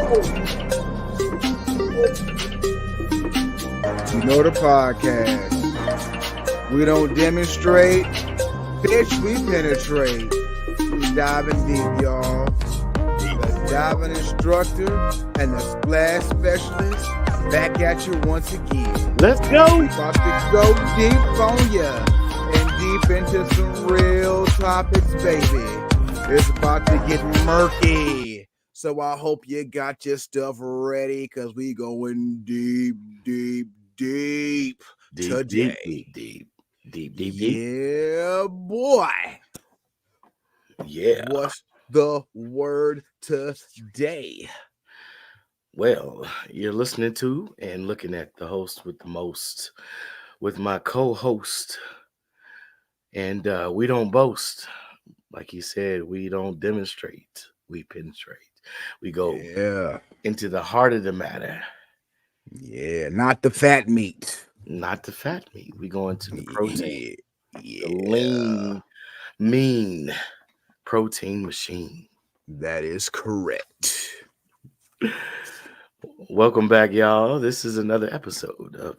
You know the podcast. We don't demonstrate, bitch, we penetrate. We diving deep, y'all. The diving instructor and the splash specialist back at you once again. Let's go. We about to go deep on ya and deep into some real topics, baby. It's about to get murky. So I hope you got your stuff ready because we going deep today. Deep. Yeah, boy. Yeah. What's the word today? Well, you're listening to and looking at the host with the most, with my co-host. And we don't boast. Like he said, we don't demonstrate. We penetrate. We go into the heart of the matter. Yeah, not the fat meat. Not the fat meat. We go into the protein. Yeah. The lean, mean protein machine. That is correct. Welcome back, y'all. This is another episode of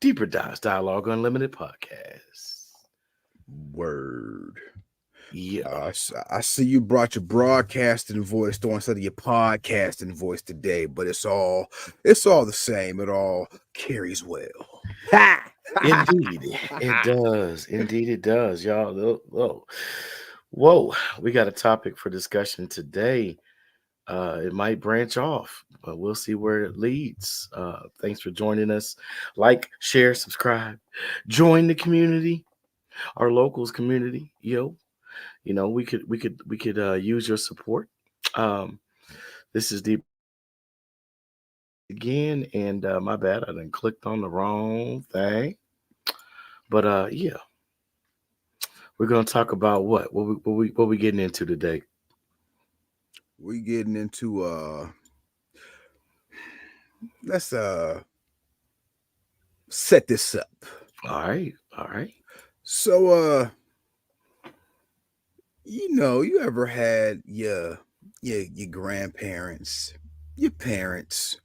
Deeper Dives Dialogue Unlimited Podcast. Word. Yeah. I see you brought your broadcasting voice instead of your podcasting voice today, but it's all the same. It all carries well. Indeed, it does. Indeed, it does, y'all. Whoa. We got a topic for discussion today. It might branch off, but we'll see where it leads. Thanks for joining us. Like, share, subscribe, join the community, our locals community. You know, we could use your support. This is deep again, and my bad, I done clicked on the wrong thing. But yeah, we're gonna talk about what we getting into today. We getting into let's set this up. All right. So you ever had your grandparents, your parents,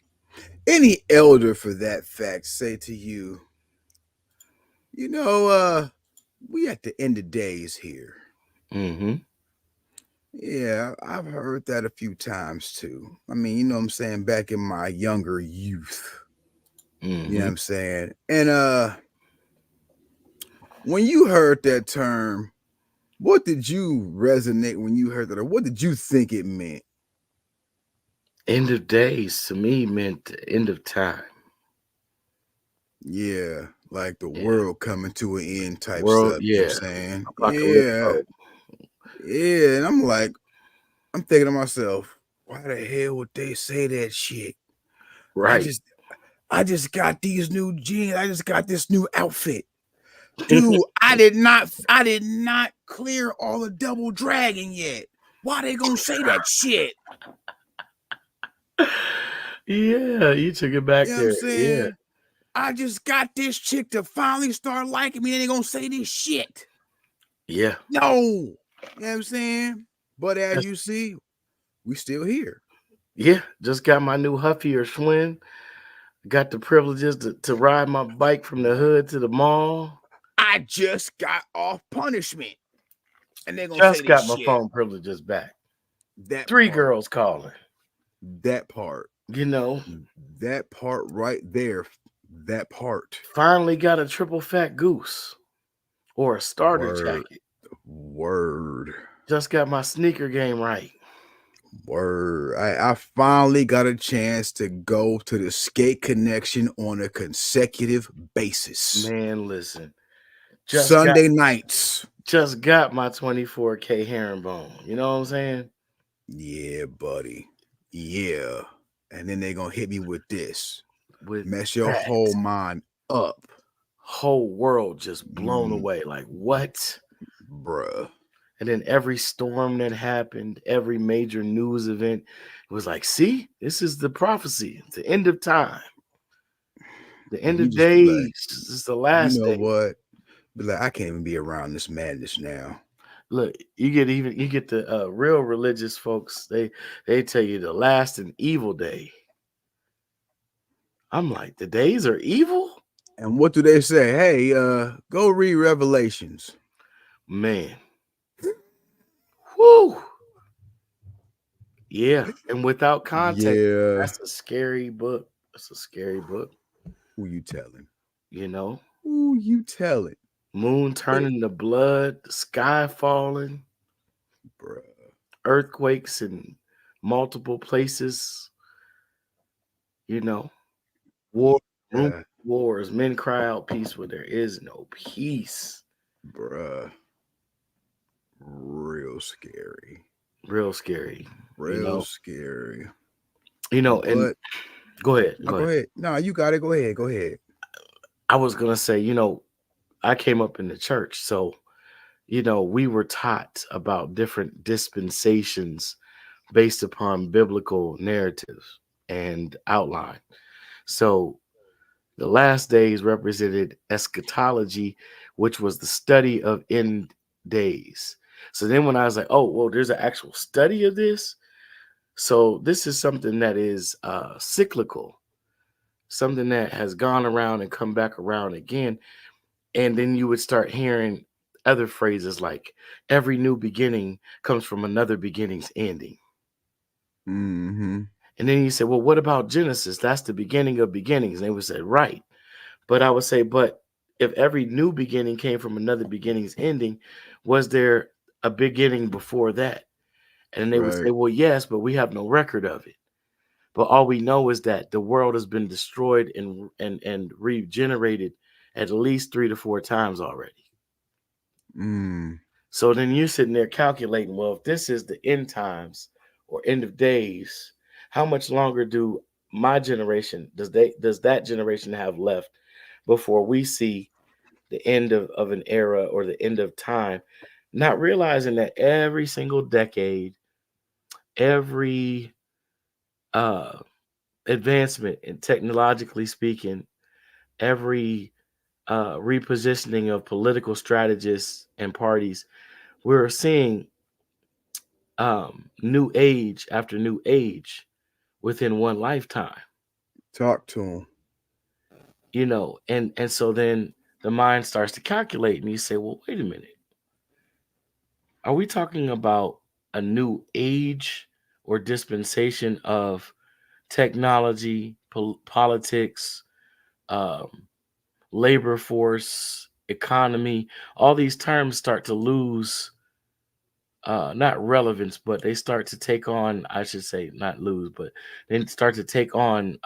any elder for that fact say to you, we at the end of days here. Mm-hmm. Yeah, I've heard that a few times too. I mean, you know what I'm saying, back in my younger youth. Mm-hmm. You know what I'm saying? And when you heard that term, what did you resonate when you heard that? Or what did you think it meant? End of days to me meant the end of time. Yeah, like the world coming to an end type World, stuff. You know what I'm saying? Apocalypse. Yeah. And I'm thinking to myself, why the hell would they say that shit? Right. I just got these new jeans. I just got this new outfit. Dude, I did not clear all the double dragon yet. Why they gonna say that shit? Yeah, you took it back You know there. what I'm saying? Yeah. I just got this chick to finally start liking me, and they gonna say this shit. Yeah. No. You know what I'm saying? But as you see, we still here. Yeah, just got my new Huffy or Schwinn. Got the privileges to ride my bike from the hood to the mall. I just got off punishment. And they're gonna say this got shit. My phone privileges back. That 3 part. girls calling. That part. You know. That part right there. That part. Finally got a triple fat goose. Or a starter jacket. Word. Just got my sneaker game right. Word. I finally got a chance to go to the skate connection on a consecutive basis. Man, listen. Sunday nights. Just got my 24K herringbone. You know what I'm saying? Yeah, buddy. Yeah. And then they're going to hit me with this. Mess your that. whole mind up. Whole world just blown away. Like, what? Bruh. And then every storm that happened, every major news event, it was like, see, this is the prophecy. The end of time. The end of days. This is the last day. You know what? But like, I can't even be around this madness now. Look, you get the real religious folks. They tell you the last and evil day. I'm like, the days are evil, And what do they say? Hey, go read Revelations. man. Whoo, yeah. And without context, Yeah. that's a scary book. That's a scary book. Who you telling? You know, Who you telling? moon Hey, turning to blood, the sky falling, bruh. earthquakes in multiple places. You know, war, rumors Yeah, of wars. Men cry out peace where there is no peace. bruh. Real scary. Real scary. You Real know, scary. and But go ahead, no, go go ahead. ahead. No, you got it. Go ahead. Go ahead. I was gonna say, I came up in the church, so we were taught about different dispensations based upon biblical narratives and outline. So the last days represented eschatology, which was the study of end days. So then when I was like, oh, well, there's an actual study of this. So this is something that is cyclical, something that has gone around and come back around again. And then you would start hearing other phrases like every new beginning comes from another beginning's ending. Mm-hmm. And then you say, well, what about Genesis? That's the beginning of beginnings. And they would say, right. But I would say, but if every new beginning came from another beginning's ending, was there a beginning before that? And they would say, Right. well, yes, but we have no record of it. But all we know is that the world has been destroyed and regenerated at least 3 to 4 times already. Mm. So then you're sitting there calculating, well, if this is the end times or end of days, how much longer do my generation does that generation have left before we see the end of an era or the end of time? Not realizing that every single decade, every uh advancement in technologically speaking, every repositioning of political strategists and parties, we're seeing new age after new age within one lifetime. Talk to him. And so then the mind starts to calculate, and you say, well, wait a minute, are we talking about a new age or dispensation of technology, politics, um, labor force, economy? All these terms start to lose not relevance, but they start to take on, I should say, not lose, but they start to take on,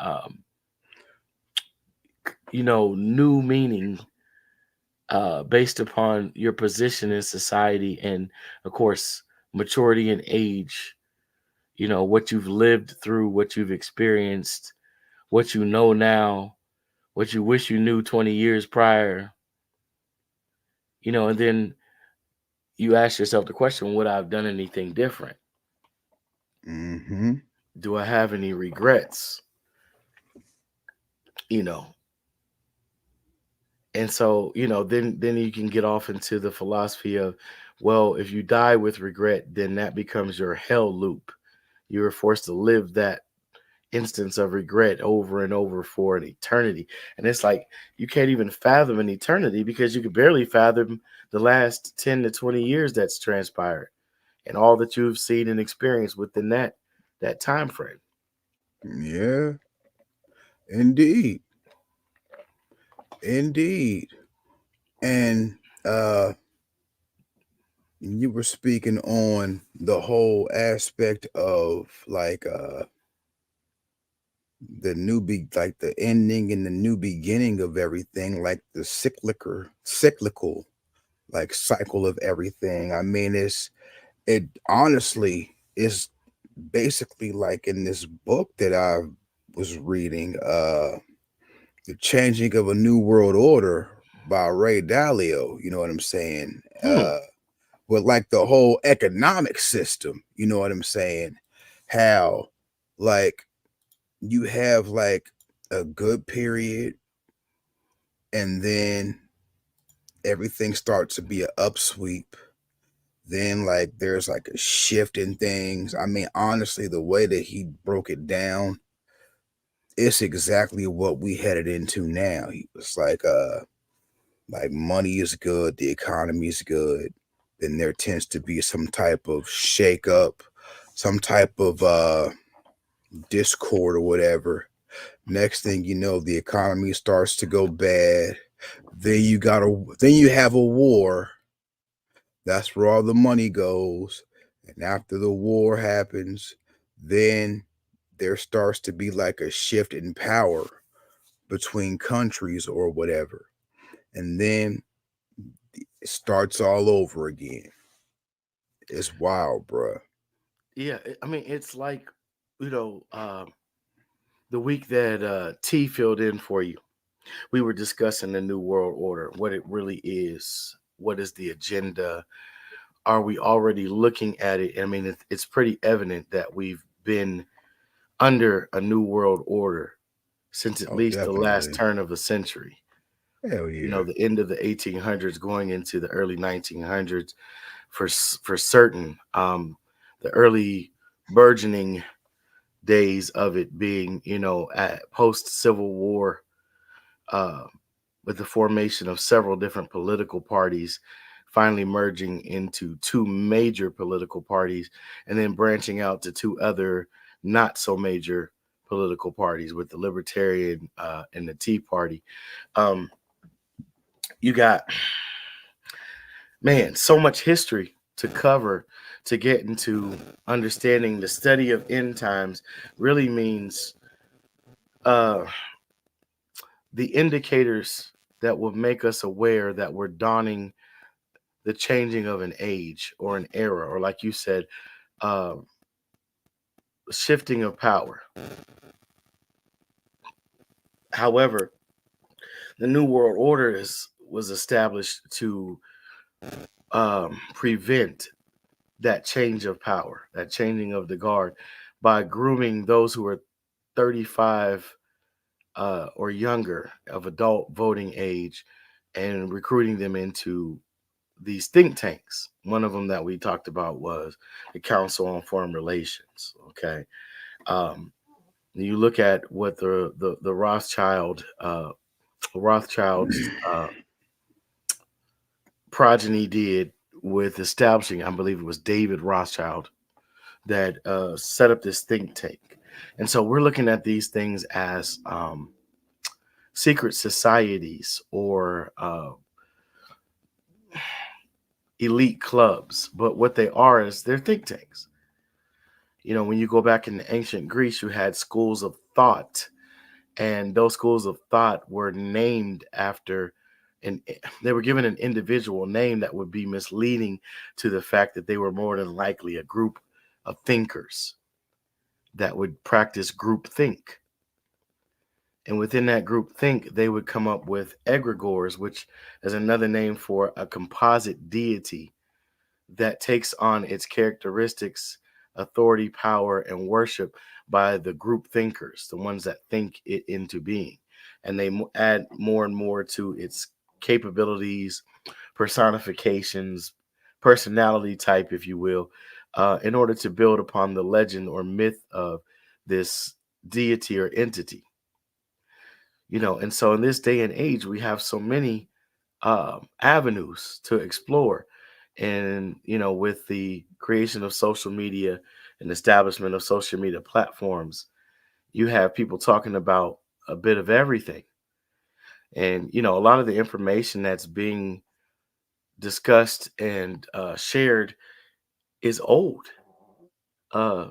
new meaning based upon your position in society and, of course, maturity and age. What you've lived through, what you've experienced, what you know now, what you wish you knew 20 years prior. And then you ask yourself the question, would I have done anything different? Mm-hmm. Do I have any regrets? You know, and so then you can get off into the philosophy of, well, if you die with regret, then that becomes your hell loop. You were forced to live that instance of regret over and over for an eternity. And it's like you can't even fathom an eternity because you could barely fathom the last 10 to 20 years that's transpired and all that you've seen and experienced within that time frame. Yeah. Indeed. Indeed. And you were speaking on the whole aspect of like like the ending and the new beginning of everything, like the cyclical like cycle of everything. I mean, it honestly is basically like in this book that I was reading, The Changing of a New World Order by Ray Dalio, you know what I'm saying? Hmm. With like the whole economic system, you know what I'm saying? How like you have like a good period and then everything starts to be an upsweep. Then like there's like a shift in things. I mean, honestly, the way that he broke it down, it's exactly what we headed into now. He was like money is good, the economy is good. Then there tends to be some type of shake up, some type of discord or whatever. Next thing you know, the economy starts to go bad. Then you have a war. That's where all the money goes. And after the war happens, then there starts to be like a shift in power between countries or whatever. And then it starts all over again. It's wild, bruh. Yeah, I mean, it's like, you know, the week that T filled in for you, we were discussing the New World Order, what it really is, what is the agenda, are we already looking at it? I mean, it's pretty evident that we've been under a New World Order since at Oh, least the last definitely. turn of the century. Hell You know, yeah. the end of the 1800s, going into the early 1900s, for certain. The early burgeoning days of it being, at post Civil War, uh, with the formation of several different political parties, finally merging into two major political parties, and then branching out to two other not so major political parties with the Libertarian and the Tea Party. Um, you got, man, so much history to cover to get into understanding the study of end times really means uh, the indicators that will make us aware that we're dawning the changing of an age or an era, or like you said, uh, shifting of power. However, the New World Order was established to prevent that change of power, that changing of the guard, by grooming those who are 35 or younger of adult voting age and recruiting them into these think tanks. One of them that we talked about was the Council on Foreign Relations. Okay, um, you look at what the Rothschilds progeny did with establishing, I believe it was David Rothschild that set up this think tank. And so we're looking at these things as secret societies or elite clubs, but what they are is they're think tanks. You know, when you go back in ancient Greece, you had schools of thought, and those schools of thought were named after, and they were given an individual name that would be misleading to the fact that they were more than likely a group of thinkers that would practice group think. And within that group think, they would come up with egregores, which is another name for a composite deity that takes on its characteristics, authority, power, and worship by the group thinkers, the ones that think it into being. And they add more and more to its capabilities, personifications, personality type, if you will, in order to build upon the legend or myth of this deity or entity. And so in this day and age, we have so many avenues to explore. And, with the creation of social media and establishment of social media platforms, you have people talking about a bit of everything. And, a lot of the information that's being discussed and shared is old.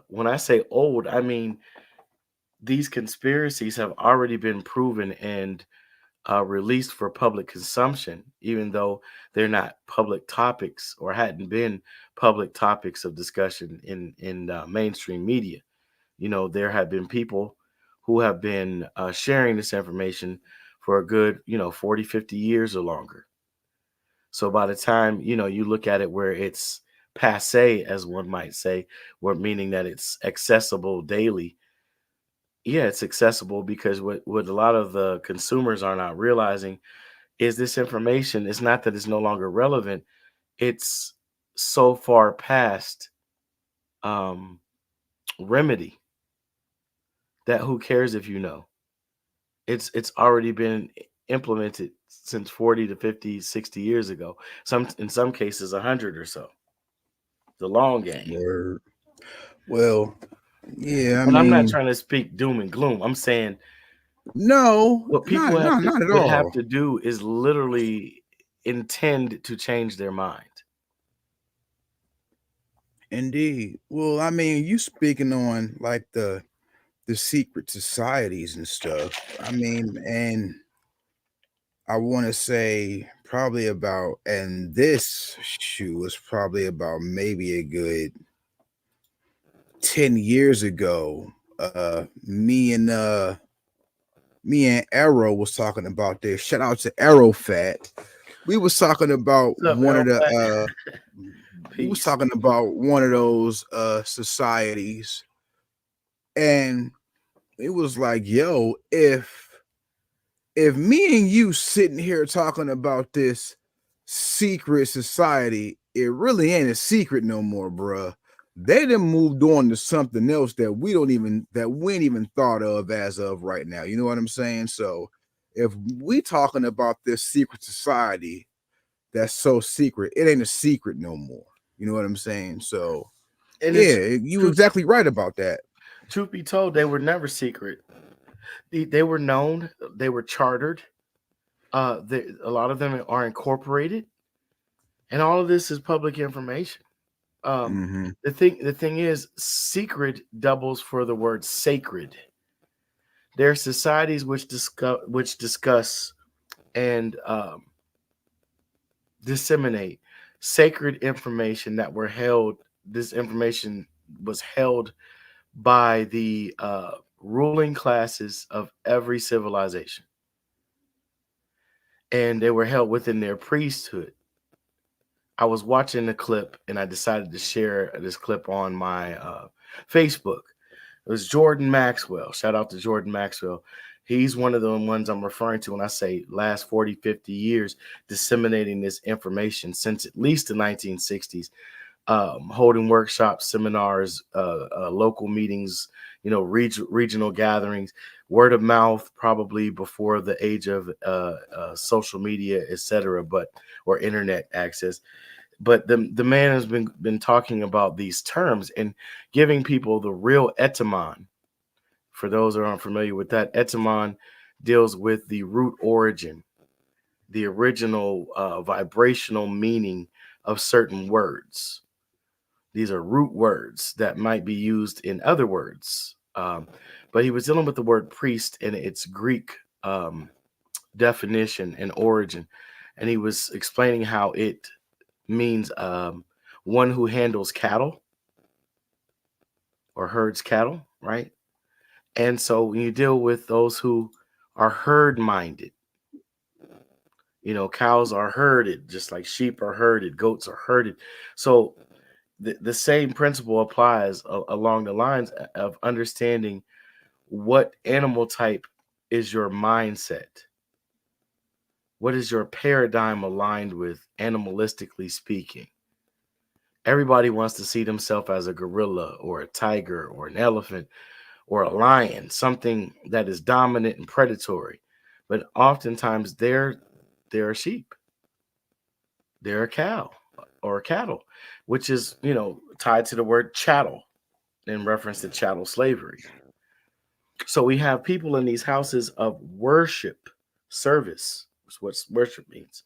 When I say old, I mean these conspiracies have already been proven and released for public consumption, even though they're not public topics or hadn't been public topics of discussion in mainstream media. There have been people who have been sharing this information for a good 40, 50 years or longer. So by the time you look at it where it's passe, as one might say, where meaning that it's accessible daily. Yeah, it's accessible because what a lot of the consumers are not realizing is this information. It's not that it's no longer relevant. It's so far past um, remedy that who cares if you know? It's already been implemented since 40 to 50, 60 years ago. Some in some cases 100 or so. The long game. Word. Well, yeah, I And I'm not mean, trying to speak doom and gloom. I'm saying no, what not people have not to not at would have all. to do is literally intend to change their mind. Indeed. Well, I mean, you speaking on like the secret societies and stuff. I mean, and I want to say probably about, and this shoe was probably about maybe a good 10 years ago. Me and Arrow was talking about this. Shout out to Arrow Fat. We was talking about What's up, one Errol of the Fat? we was Peace. talking about one of those societies, and it was like, yo, if me and you sitting here talking about this secret society, it really ain't a secret no more, bruh. They done moved on to something else that we ain't even thought of as of right now. You know what I'm saying? So if we talking about this secret society that's so secret, it ain't a secret no more. You know what I'm saying? So And yeah, it's you truth exactly right about that. truth be told, they were never secret. They were known, they were chartered. A lot of them are incorporated, and all of this is public information. Um, Hmm. the thing is, secret doubles for the word sacred. There are societies which discuss and disseminate sacred information that were held. This information was held by the ruling classes of every civilization, and they were held within their priesthood. I was watching the clip and I decided to share this clip on my Facebook. It was Jordan Maxwell. Shout out to Jordan Maxwell. He's one of the ones I'm referring to when I say last 40, 50 years disseminating this information since at least the 1960s, holding workshops, seminars, local meetings, regional gatherings, word of mouth, probably before the age of social media, etc., or internet access. But the man has been talking about these terms and giving people the real etymon. For those who are unfamiliar with that, etymon deals with the root origin, the original vibrational meaning of certain words. These are root words that might be used in other words. But he was dealing with the word priest and its Greek definition and origin. And he was explaining how it means one who handles cattle or herds cattle, right? And so when you deal with those who are herd minded, cows are herded just like sheep are herded, goats are herded. So the same principle applies along the lines of understanding what animal type is your mindset. What is your paradigm aligned with, animalistically speaking? Everybody wants to see themselves as a gorilla or a tiger or an elephant or a lion, something that is dominant and predatory. But oftentimes they're a sheep, they're a cow or a cattle, which is, tied to the word chattel in reference to chattel slavery. So we have people in these houses of worship, service, is what worship means.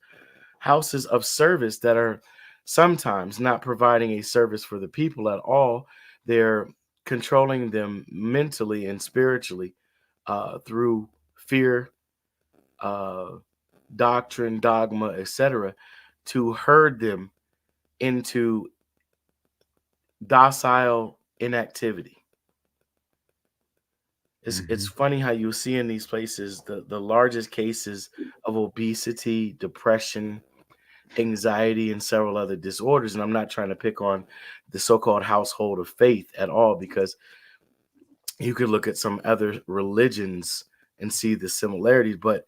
Houses of service that are sometimes not providing a service for the people at all. They're controlling them mentally and spiritually through fear, uh, doctrine, dogma, etc., to herd them into docile inactivity. It's Hmm. funny how you see in these places the largest cases of obesity, depression, anxiety, and several other disorders. And I'm not trying to pick on the so-called household of faith at all, because you could look at some other religions and see the similarities. But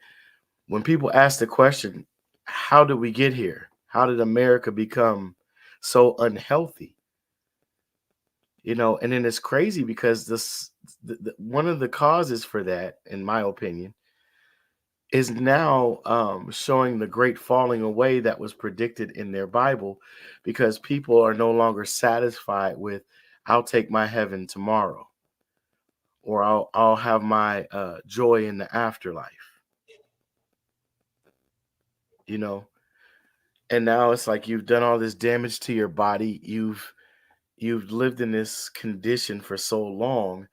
when people ask the question, how did we get here? How did America become so unhealthy, and then it's crazy because one of the causes for that, in my opinion, is now showing the great falling away that was predicted in their Bible, because people are no longer satisfied with, I'll take my heaven tomorrow, or I'll have my joy in the afterlife, you know. And now it's like you've done all this damage to your body. You've lived in this condition for so long.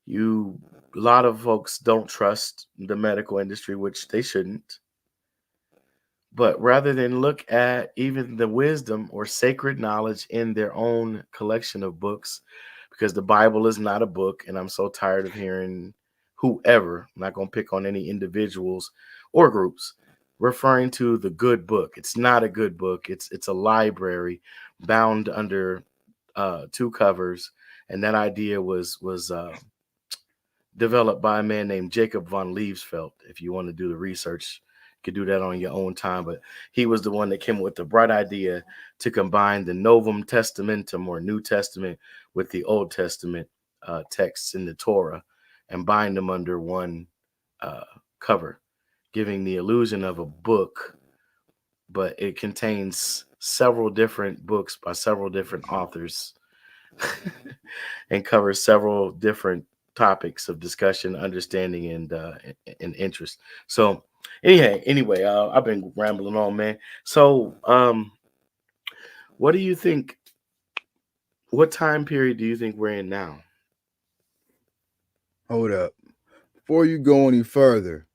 You A lot of folks don't trust the medical industry, which they shouldn't. But rather than look at even the wisdom or sacred knowledge in their own collection of books, because the Bible is not a book, and I'm so tired of hearing whoever, I'm not going to pick on any individuals or groups, referring to the good book. It's not a good book. It's a library bound under two covers, and that idea was developed by a man named Jacob von Liebsfeld. If you want to do the research, you could do that on your own time. But he was the one that came with the bright idea to combine the Novum Testamentum, or New Testament, with the Old Testament texts in the Torah, and bind them under one uh, cover, giving the illusion of a book, but it contains several different books by several different authors and covers several different topics of discussion, understanding, and interest. So, anyway, I've been rambling on, man. So, what do you think? What time period do you think we're in now? Hold up. Before you go any further,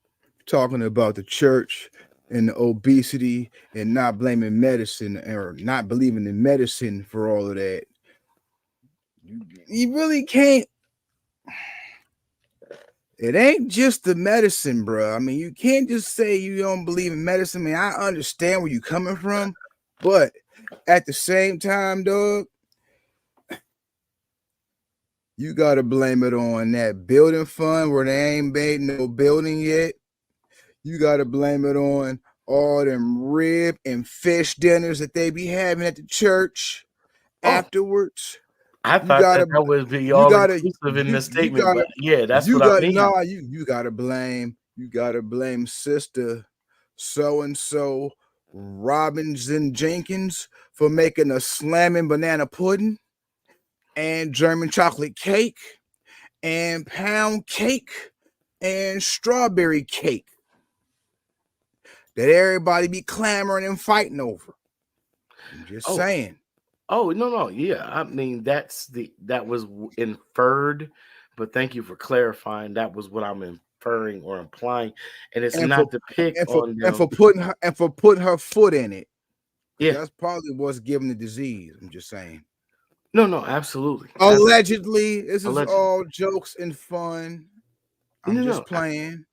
talking about the church and the obesity and not blaming medicine or not believing in medicine for all of that. You really can't. It ain't just the medicine, bro. I mean, you can't just say you don't believe in medicine. I mean, I understand where you're coming from, but at the same time, dog, you gotta blame it on that building fund where they ain't made no building yet. You gotta blame it on all them rib and fish dinners that they be having at the church Oh, afterwards. I You thought that gotta that would be you all gotta inclusive in the you statement, but gotta yeah, that's you what I got mean. nah you gotta blame sister so and so Robinson Jenkins for making a slamming banana pudding and German chocolate cake and pound cake and strawberry cake that everybody be clamoring and fighting over. I'm just Oh, saying. oh, no, no, yeah. I mean, that was inferred, but thank you for clarifying. That was what I'm inferring or implying, and it's And for not to pick and for on and them. for putting her foot in it. Because Yeah, that's probably what's giving the disease. I'm just saying. no, no, absolutely, Allegedly, this is allegedly. all jokes and fun. I'm No, just no, playing.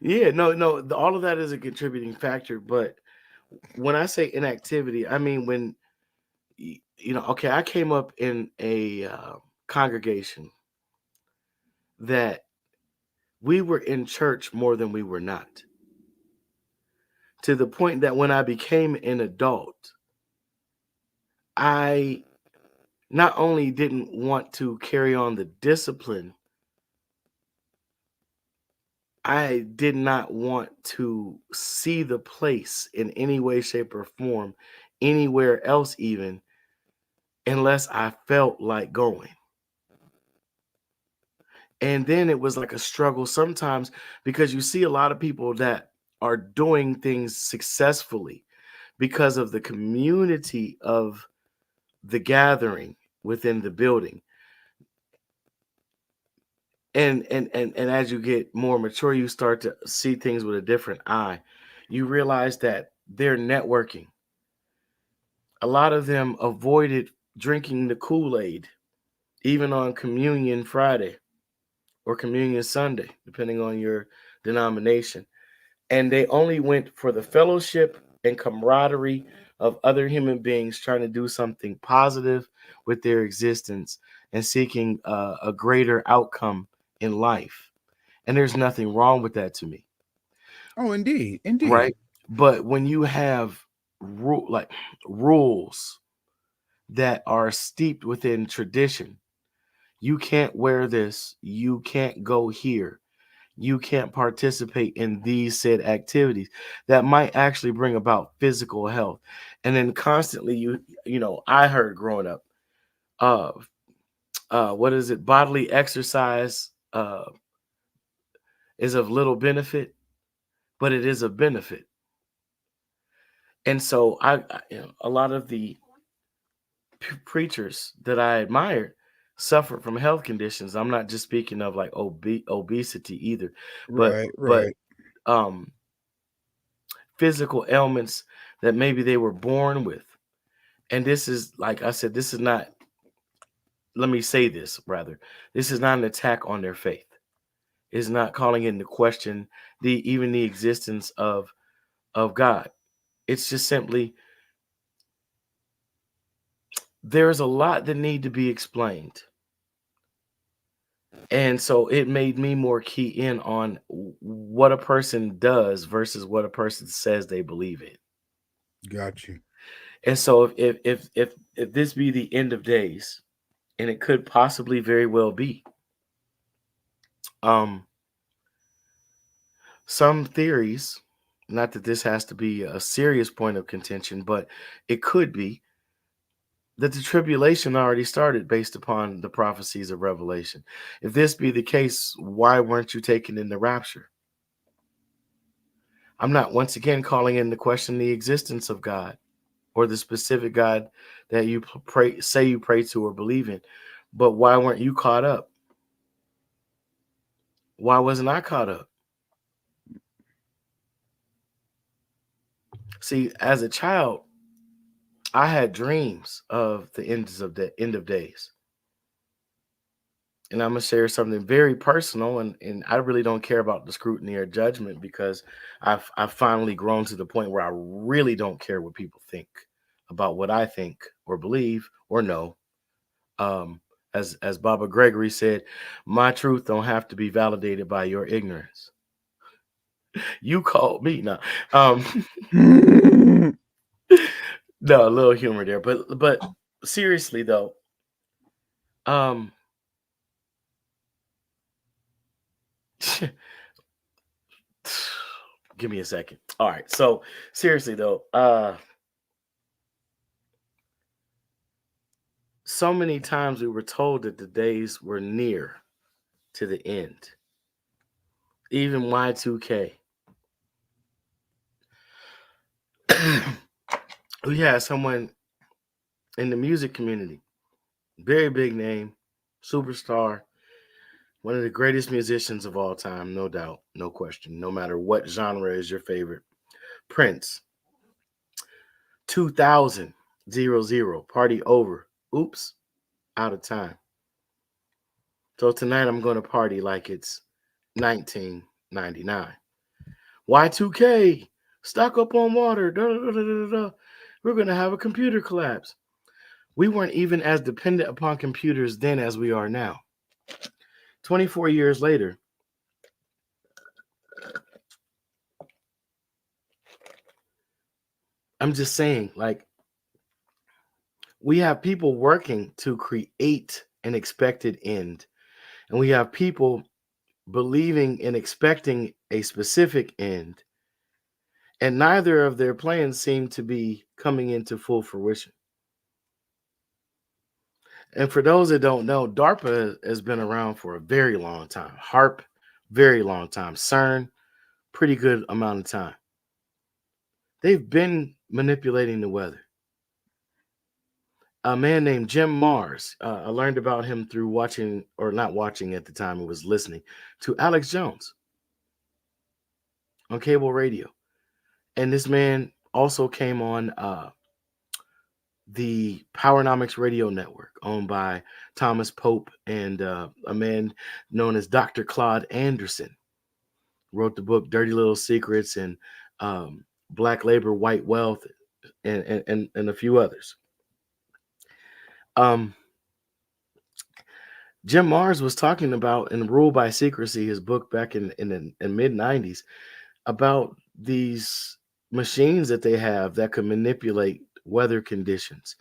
yeah, no, no. All of that is a contributing factor, but when I say inactivity, I mean when okay, I came up in a congregation that we were in church more than we were not, to the point that when I became an adult, I not only didn't want to carry on the discipline, I did not want to see the place in any way, shape, or form anywhere else, even unless I felt like going. And then it was like a struggle sometimes, because you see a lot of people that are doing things successfully because of the community of the gathering within the building. And as you get more mature, you start to see things with a different eye. You realize that they're networking. A lot of them avoided drinking the Kool-Aid, even on Communion Friday or Communion Sunday, depending on your denomination. And they only went for the fellowship and camaraderie of other human beings trying to do something positive with their existence and seeking a greater outcome in life. And there's nothing wrong with that to me, Oh, indeed, indeed. right? But when you have like rules, that are steeped within tradition. You can't wear this. You can't go here. You can't participate in these said activities that might actually bring about physical health. And then constantly, I heard growing up, uh, what is it? Bodily exercise is of little benefit, but it is a benefit. And so a lot of the preachers that I admired suffered from health conditions. I'm not just speaking of like obesity either, but Right, but right. um physical ailments that maybe they were born with. And this is, like I said, this is not, let me say this rather, this is not an attack on their faith. It's not calling into question the existence of God. It's just simply there's a lot that need to be explained. And so it made me more key in on what a person does versus what a person says they believe in. Got you. And so if this be the end of days, and it could possibly very well be, um, some theories, not that this has to be a serious point of contention, but it could be that the tribulation already started based upon the prophecies of Revelation. If this be the case, why weren't you taken in the rapture? I'm not once again calling into question the existence of God or the specific God that you say you pray to or believe in, but why weren't you caught up? Why wasn't I caught up? See, as a child, I had dreams of the end of days. And I'm gonna share something very personal, and I really don't care about the scrutiny or judgment because I've finally grown to the point where I really don't care what people think about what I think or believe or know. Um, as Baba Gregory said, my truth don't have to be validated by your ignorance. You called me now. No, a little humor there, but seriously though, um, give me a second. All right, so seriously though, so many times we were told that the days were near to the end. Even Y2K. We had someone in the music community, very big name, superstar, one of the greatest musicians of all time, no doubt, no question, no matter what genre is your favorite. Prince, 2000, party over. Oops, out of time. So tonight I'm going to party like it's 1999. Y2K, stock up on water. Da, da, da, da, da. We're going to have a computer collapse. We weren't even as dependent upon computers then as we are now. 24 years later, I'm just saying, like, we have people working to create an expected end, and we have people believing and expecting a specific end, and neither of their plans seem to be coming into full fruition. And for those that don't know, DARPA has been around for a very long time. HARP, very long time. CERN, pretty good amount of time. They've been manipulating the weather. A man named Jim Mars, I learned about him through watching, or not watching at the time, it was listening to Alex Jones on cable radio. And this man also came on the Powernomics Radio Network, owned by Thomas Pope and a man known as Dr. Claude Anderson. Wrote the book Dirty Little Secrets and Black Labor, White Wealth, and a few others. Jim Mars was talking about in Rule by Secrecy, his book back in mid 90s, about these machines that they have that can manipulate weather conditions.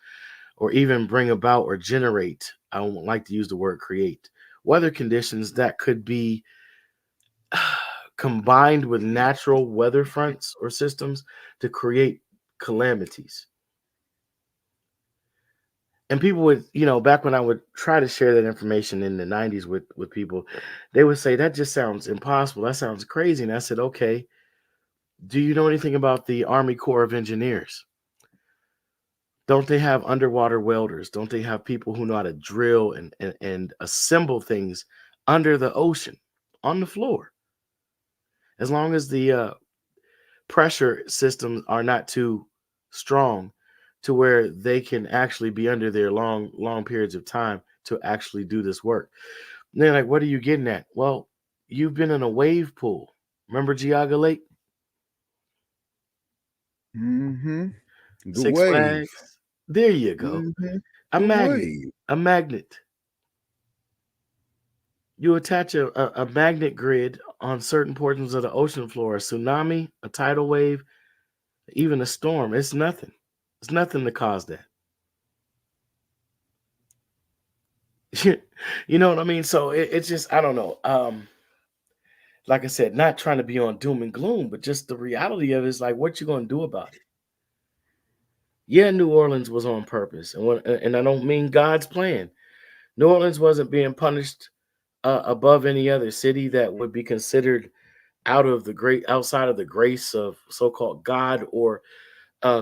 or even bring about or generate, I don't like to use the word create, weather conditions that could be combined with natural weather fronts or systems to create calamities. And people would, back when I would try to share that information in the 90s with people, they would say, that just sounds impossible. That sounds crazy. And I said, okay, do you know anything about the Army Corps of Engineers? Don't they have underwater welders? Don't they have people who know how to drill and assemble things under the ocean on the floor? As long as the pressure systems are not too strong to where they can actually be under there long periods of time to actually do this work. And they're like, what are you getting at? Well, you've been in a wave pool. Remember Geauga Lake? Mm-hmm. The Six wave. Flags? There you go. Mm-hmm. A The magnet. wave. A magnet. You attach a magnet grid on certain portions of the ocean floor, a tsunami, a tidal wave, even a storm. It's nothing. It's nothing to cause that. You know what I mean? So it's just, I don't know. Like I said, not trying to be on doom and gloom, but just the reality of it is like, what you gonna do about it? Yeah, New Orleans was on purpose, and I don't mean God's plan. New Orleans wasn't being punished above any other city that would be considered outside of the grace of so-called God, or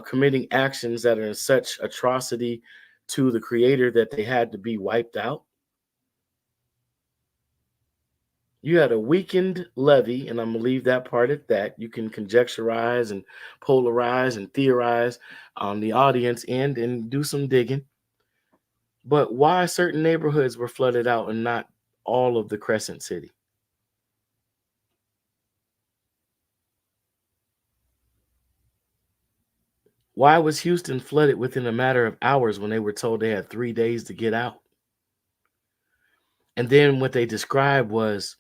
committing actions that are in such atrocity to the Creator that they had to be wiped out. You had a weakened levee, and I'm gonna leave that part at that. You can conjecturize and polarize and theorize on the audience end and do some digging. But why certain neighborhoods were flooded out and not all of the Crescent City? Why was Houston flooded within a matter of hours when they were told they had 3 days to get out? And then what they described was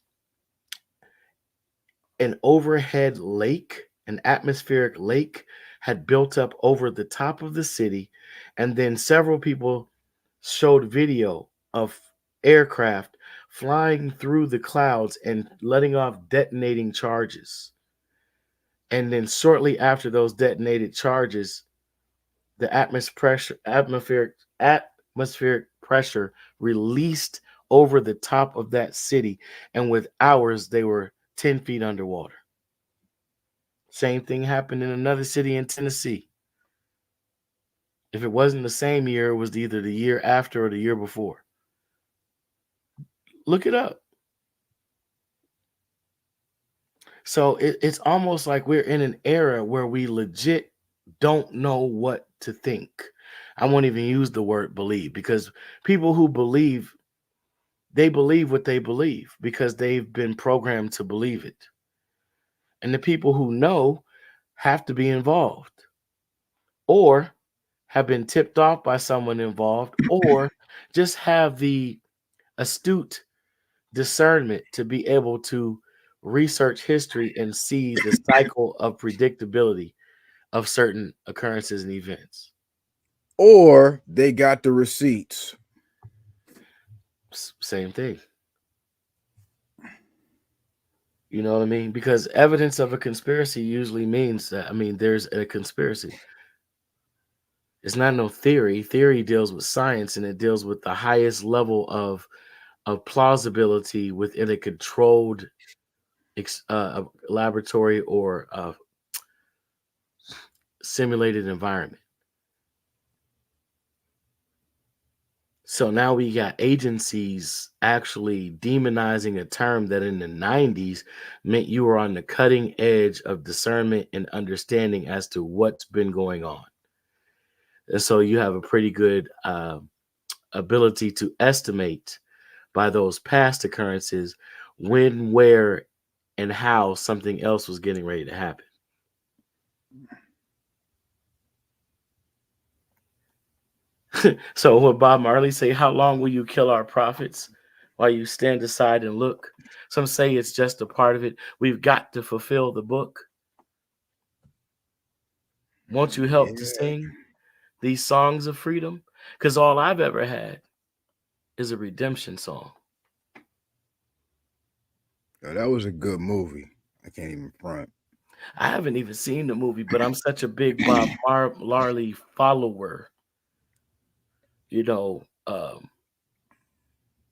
an overhead lake, an atmospheric lake, had built up over the top of the city. And then several people showed video of aircraft flying through the clouds and letting off detonating charges. And then shortly after those detonated charges, the atmospheric pressure released over the top of that city, and with hours they were 10 feet underwater. Same thing happened in another city in Tennessee. If it wasn't the same year, it was either the year after or the year before. Look it up. So it's almost like we're in an era where we legit don't know what to think. I won't even use the word believe, because people who believe, they believe what they believe because they've been programmed to believe it. And the people who know have to be involved, or have been tipped off by someone involved, or just have the astute discernment to be able to research history and see the cycle of predictability of certain occurrences and events. Or they got the receipts. Same thing. You know what I mean? Because evidence of a conspiracy usually means that, there's a conspiracy. It's not no theory. Theory deals with science, and it deals with the highest level of plausibility within a controlled laboratory or simulated environment. So now we got agencies actually demonizing a term that in the 90s meant you were on the cutting edge of discernment and understanding as to what's been going on. And so you have a pretty good ability to estimate by those past occurrences when, where, and how something else was getting ready to happen. So what Bob Marley say, how long will you kill our prophets while you stand aside and look? Some say it's just a part of it. We've got to fulfill the book. Won't you help to Yeah. sing these songs of freedom? Because all I've ever had is a redemption song. Yo, that was a good movie. I can't even front. I haven't even seen the movie, but I'm such a big Bob Marley follower. You know,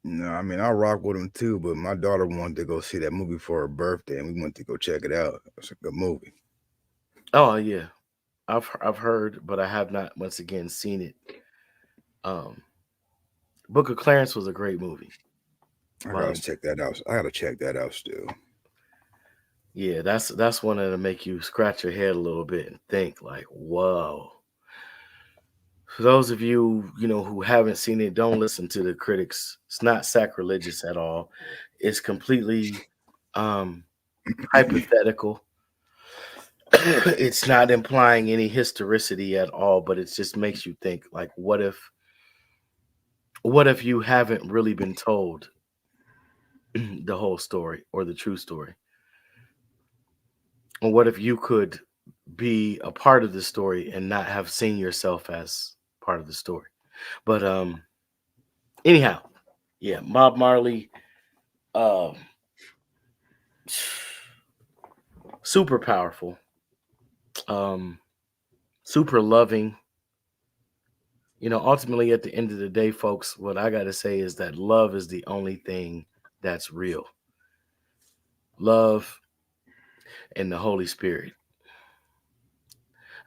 No, I mean I rock with him too, but my daughter wanted to go see that movie for her birthday, and we went to go check it out. It's a good movie. oh yeah, I've heard, but I have not once again seen it. Um, Book of Clarence was a great movie. I gotta Um, check that out. I gotta check that out still. yeah, that's one that'll make you scratch your head a little bit and think like, whoa. For those of you, who haven't seen it, don't listen to the critics. It's not sacrilegious at all. It's completely um, hypothetical. It's not implying any historicity at all, but it just makes you think like, what if you haven't really been told the whole story or the true story? Or what if you could be a part of the story and not have seen yourself as part of the story? But anyhow, yeah, Bob Marley, um, super powerful, um, super loving. Ultimately, at the end of the day, folks, what I got to say is that love is the only thing that's real. Love and the Holy Spirit.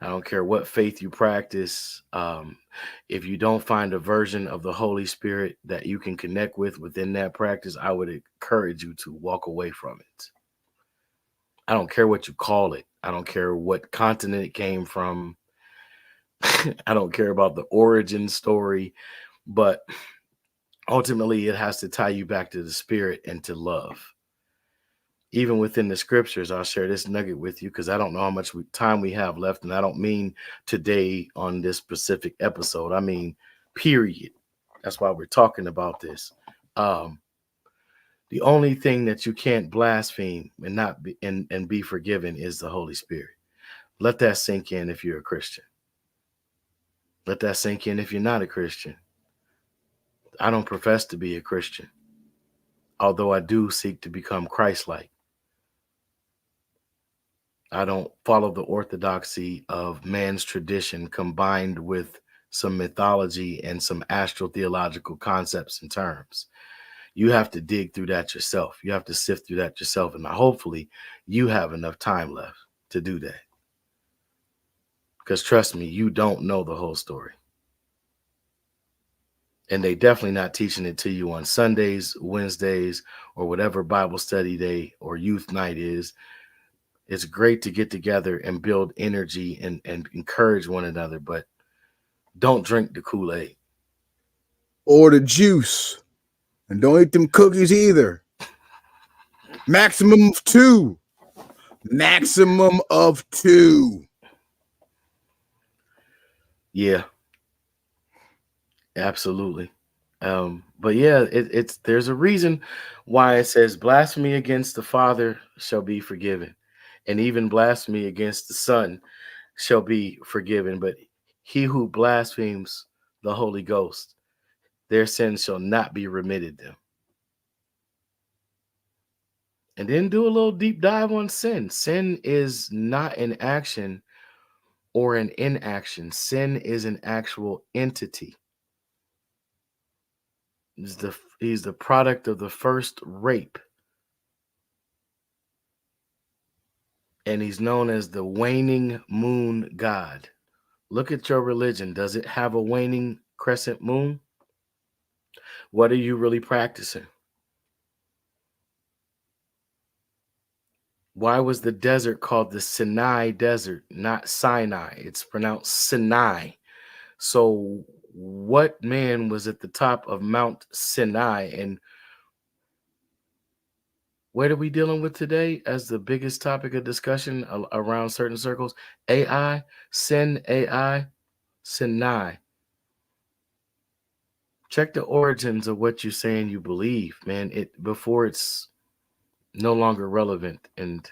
I don't care what faith you practice. If you don't find a version of the Holy Spirit that you can connect with within that practice, I would encourage you to walk away from it. I don't care what you call it. I don't care what continent it came from. I don't care about the origin story, but ultimately it has to tie you back to the spirit and to love. Even within the scriptures, I'll share this nugget with you because I don't know how much time we have left. And I don't mean today on this specific episode. I mean, period. That's why we're talking about this. Um, the only thing that you can't blaspheme and not be, and be forgiven is the Holy Spirit. Let that sink in if you're a Christian. Let that sink in if you're not a Christian. I don't profess to be a Christian, although I do seek to become Christ-like. I don't follow the orthodoxy of man's tradition combined with some mythology and some astral theological concepts and terms. You have to dig through that yourself. You have to sift through that yourself. And hopefully you have enough time left to do that. Because trust me, you don't know the whole story. And they definitely not teaching it to you on Sundays, Wednesdays, or whatever Bible study day or youth night is. It's great to get together and build energy and encourage one another, but don't drink the Kool-Aid. Or the juice. And don't eat them cookies either. Maximum of 2. Maximum of 2. Yeah, absolutely. But yeah, it's there's a reason why it says blasphemy against the Father shall be forgiven, and even blasphemy against the Son shall be forgiven. But he who blasphemes the Holy Ghost, their sins shall not be remitted them. And then do a little deep dive on sin. Sin is not an action or an inaction. Sin is an actual entity. He's the product of the first rape. And he's known as the waning moon god. Look at your religion. Does it have a waning crescent moon? What are you really practicing? Why was the desert called the Sinai Desert, not Sinai? It's pronounced Sinai. So, what man was at the top of Mount Sinai? And what are we dealing with today as the biggest topic of discussion around certain circles? AI, AI, Sinai. Check the origins of what you're saying you believe, man. It before it's no longer relevant and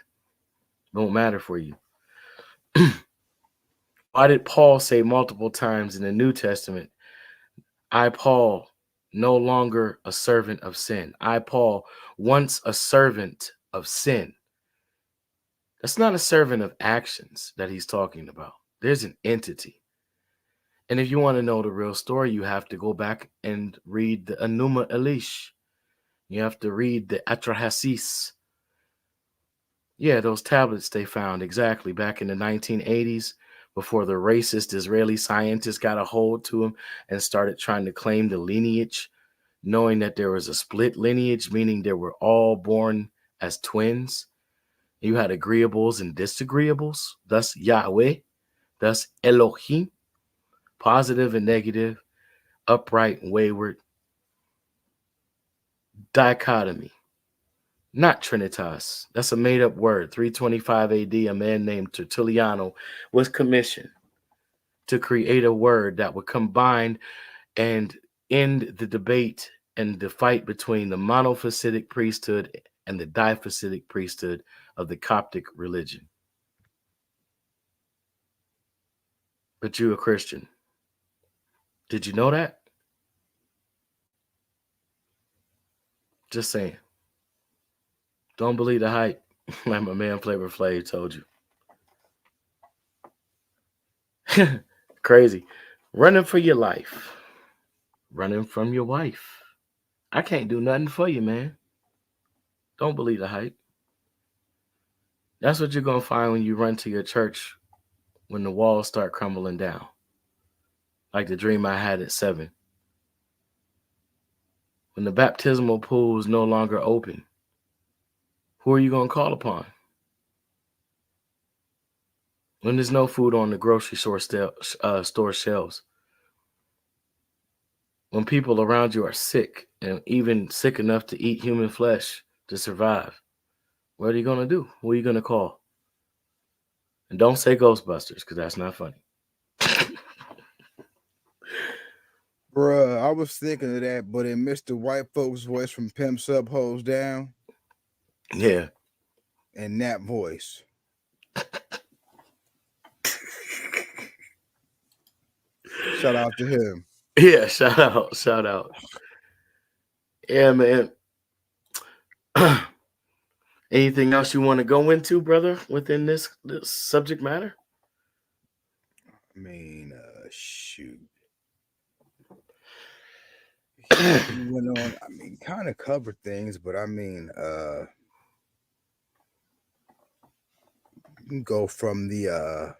won't matter for you. Why did Paul say multiple times in the New Testament I, Paul, no longer a servant of sin. I, Paul, once a servant of sin. That's not a servant of actions that he's talking about. There's an entity. And if you want to know the real story, you have to go back and read the Enuma Elish. You have to read the Atrahasis. Yeah, those tablets they found exactly back in the 1980s before the racist Israeli scientists got a hold to them and started trying to claim the lineage, knowing that there was a split lineage, meaning they were all born as twins. You had agreeables and disagreeables, thus Yahweh, thus Elohim, positive and negative, upright and wayward, dichotomy, not Trinitas. That's a made up word. 325 AD, a man named Tertulliano was commissioned to create a word that would combine and end the debate and the fight between the monophysitic priesthood and the diphysitic priesthood of the Coptic religion. But you a Christian. Did you know that? Just saying. Don't believe the hype, like my man Flavor Flav told you. Crazy. Running for your life. Running from your wife. I can't do nothing for you, man. Don't believe the hype. That's what you're going to find when you run to your church when the walls start crumbling down. Like the dream I had at 7. When the baptismal pool is no longer open, who are you going to call upon? When there's no food on the grocery store shelves. When people around you are sick and even sick enough to eat human flesh to survive, what are you going to do? Who are you going to call? And don't say Ghostbusters, because that's not funny. Bruh, I was thinking of that, but in Mr. White Folks' voice from Pimps Up, Hoes Down. Yeah. And that voice. Shout out to him. Yeah, shout out. Yeah, man. Anything else you want to go into, brother, within this subject matter? I mean, shoot. He went on, I mean, kind of covered things, but I mean, you can go from the,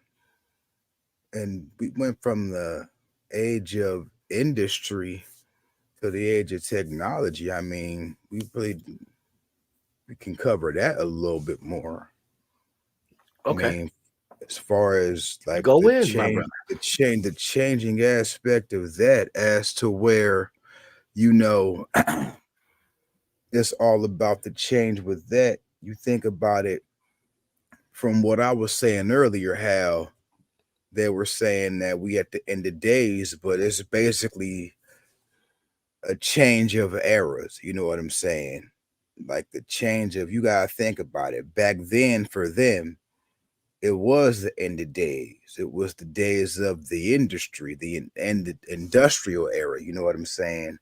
and we went from the age of industry to the age of technology. I mean, we can cover that a little bit more. Okay. I mean, as far as like Go the in, my change, brother. the changing aspect of that, as to where, you know, it's all about the change with that. You think about it from what I was saying earlier, how they were saying that we at the end of days, but it's basically a change of eras. You know what I'm saying? Like the change of, you gotta think about it. Back then, for them, it was the end of days. It was the days of the industry, the industrial era. You know what I'm saying?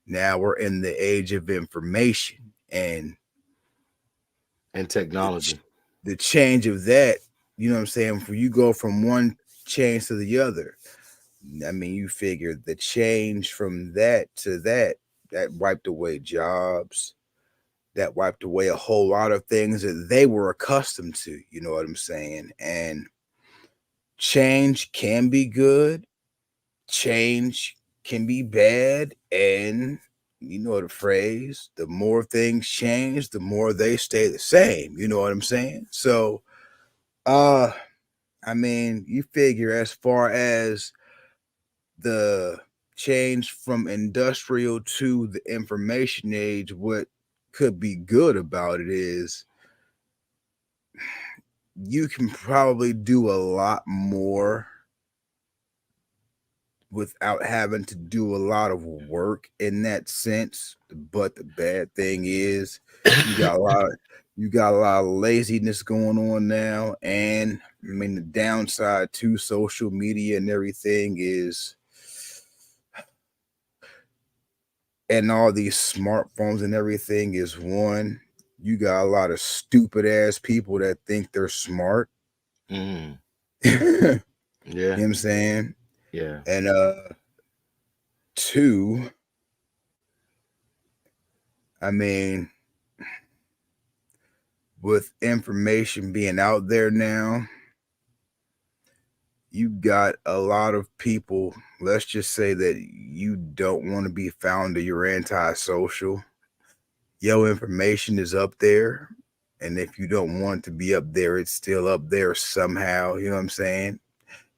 Now we're in the age of information and technology. the change of that. You know what I'm saying? For you go from one change to the other. I mean, you figure the change from that to that wiped away jobs, that wiped away a whole lot of things that they were accustomed to. You know what I'm saying? And change can be good, change can be bad, and you know the phrase, the more things change, the more they stay the same. You know what I'm saying? So, I mean, you figure as far as the change from industrial to the information age, what could be good about it is you can probably do a lot more without having to do a lot of work in that sense. But the bad thing is you got a lot of laziness going on now. And I mean, the downside to social media and everything is and all these smartphones and everything is one. You got a lot of stupid ass people that think they're smart. Mm, You know yeah, what I'm saying? yeah. And two, I mean, with information being out there now, you got a lot of people, let's just say that you don't want to be found or you're antisocial. Your information is up there. And if you don't want to be up there, it's still up there somehow. You know what I'm saying?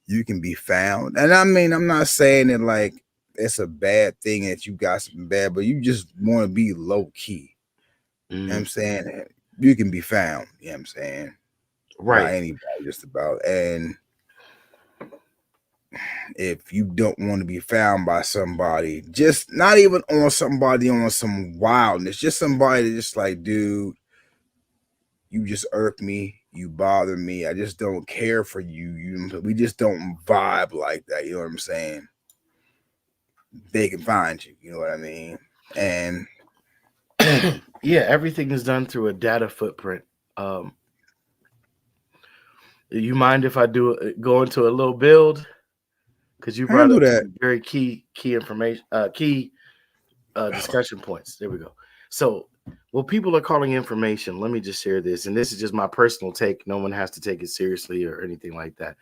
You can be found. And I mean, I'm not saying that like it's a bad thing that you got something bad, but you just want to be low key. You know what Mm, I'm saying? You can be found, you know what I'm saying? By right. anybody, just about. And if you don't want to be found by somebody, just not even on somebody on some wildness, just somebody that just like, dude, you just irk me, you bother me. I just don't care for you. We just don't vibe like that. You know what I'm saying? They can find you. You know what I mean? And Yeah, everything is done through a data footprint. Um, you mind if I go into a little build? Because you brought handle up that. some very key information, key discussion points. There we go. So, what people are calling information, let me just share this, and this is just my personal take. No one has to take it seriously or anything like that.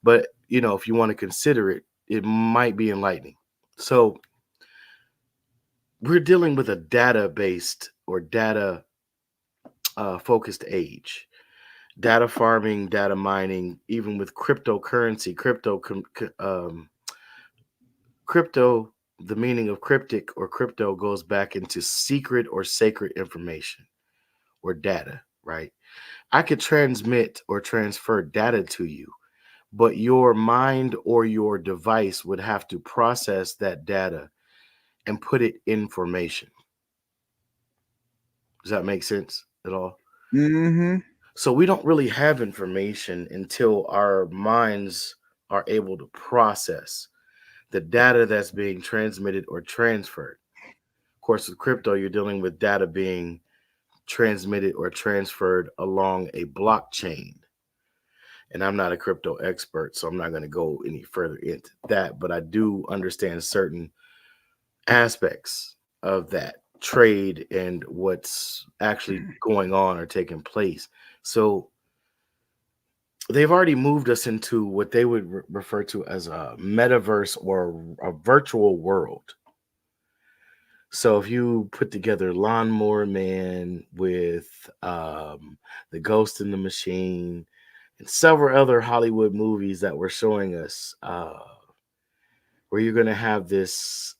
But if you want to consider it, it might be enlightening. So, we're dealing with a data based or data focused age. Data farming, data mining, even with cryptocurrency, crypto, the meaning of cryptic or crypto goes back into secret or sacred information or data, right? I could transmit or transfer data to you, but your mind or your device would have to process that data and put it in formation. Does that make sense at all? Mm-hmm. So we don't really have information until our minds are able to process the data that's being transmitted or transferred. Of course, with crypto, you're dealing with data being transmitted or transferred along a blockchain. And I'm not a crypto expert, so I'm not going to go any further into that, but I do understand certain aspects of that trade and what's actually going on or taking place. So they've already moved us into what they would refer to as a metaverse or a virtual world. So if you put together Lawnmower Man with the Ghost in the Machine and several other Hollywood movies that were showing us, where you're going to have this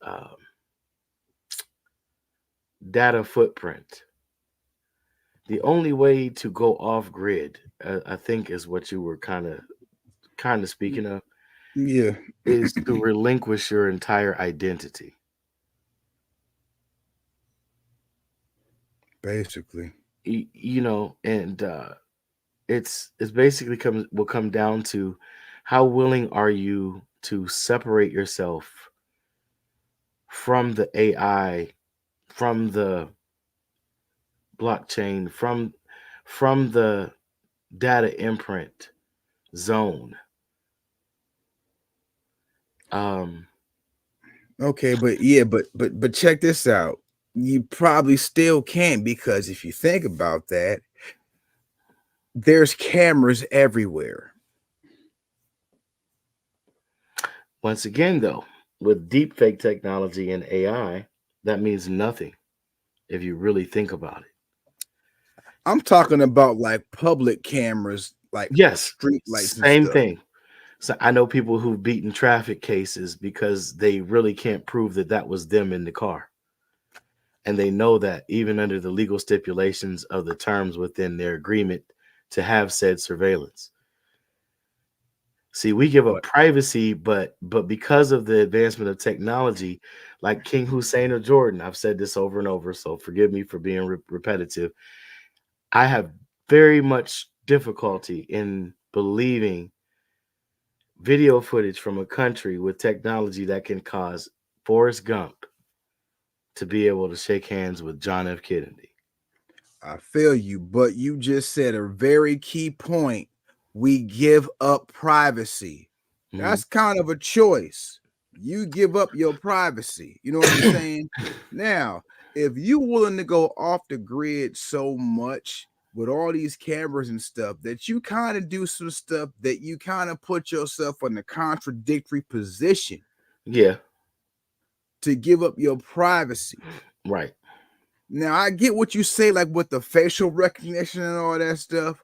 data footprint. The only way to go off grid, I think, is what you were kind of speaking of, Yeah, is to relinquish your entire identity. basically. And it's basically will come down to how willing are you to separate yourself from the AI, from the blockchain, from the data imprint zone. Um, Okay, but yeah, but check this out. You probably still can't because if you think about that, there's cameras everywhere. Once again, though, with deepfake technology and AI, that means nothing if you really think about it. I'm talking about like public cameras, like Yes, street lights and same stuff. thing. So I know people who've beaten traffic cases because they really can't prove that that was them in the car. And they know that even under the legal stipulations of the terms within their agreement to have said surveillance. See, we give up But privacy, but because of the advancement of technology, like King Hussein of Jordan, I've said this over and over, so forgive me for being repetitive. I have very much difficulty in believing video footage from a country with technology that can cause Forrest Gump to be able to shake hands with John F. Kennedy. I feel you, but you just said a very key point. We give up privacy. Mhm. That's kind of a choice. You give up your privacy. You know what I'm saying? Now, if you willing to go off the grid so much with all these cameras and stuff that you kind of do some stuff that you kind of put yourself in a contradictory position Yeah, to give up your privacy. right. Now I get what you say, like with the facial recognition and all that stuff.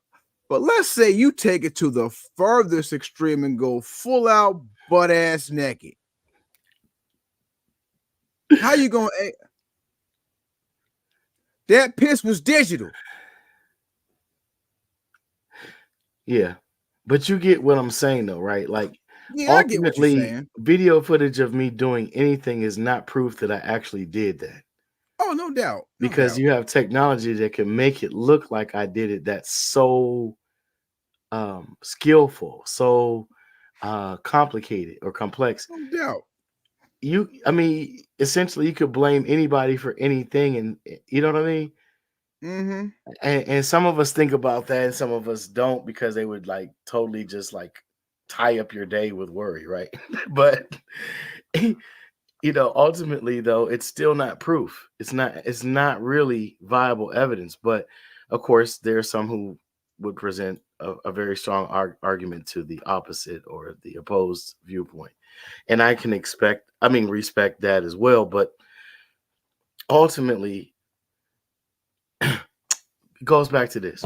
But let's say you take it to the furthest extreme and go full out butt ass naked. How you gonna that piss was digital. Yeah. But you get what I'm saying though, right? Like Yeah, I get what you're ultimately saying. video footage of me doing anything is not proof that I actually did that. Oh, no doubt. No Because doubt. you have technology that can make it look like I did it that's so skillful, so complicated or complex. No doubt. I mean, essentially you could blame anybody for anything, and you know what I mean? Mm-hmm. And some of us think about that and some of us don't because they would like totally just like tie up your day with worry, right? But ultimately though, it's still not proof. It's not really viable evidence. But of course, there are some who would present a very strong argument to the opposite or the opposed viewpoint. And respect that as well. But ultimately, it goes back to this.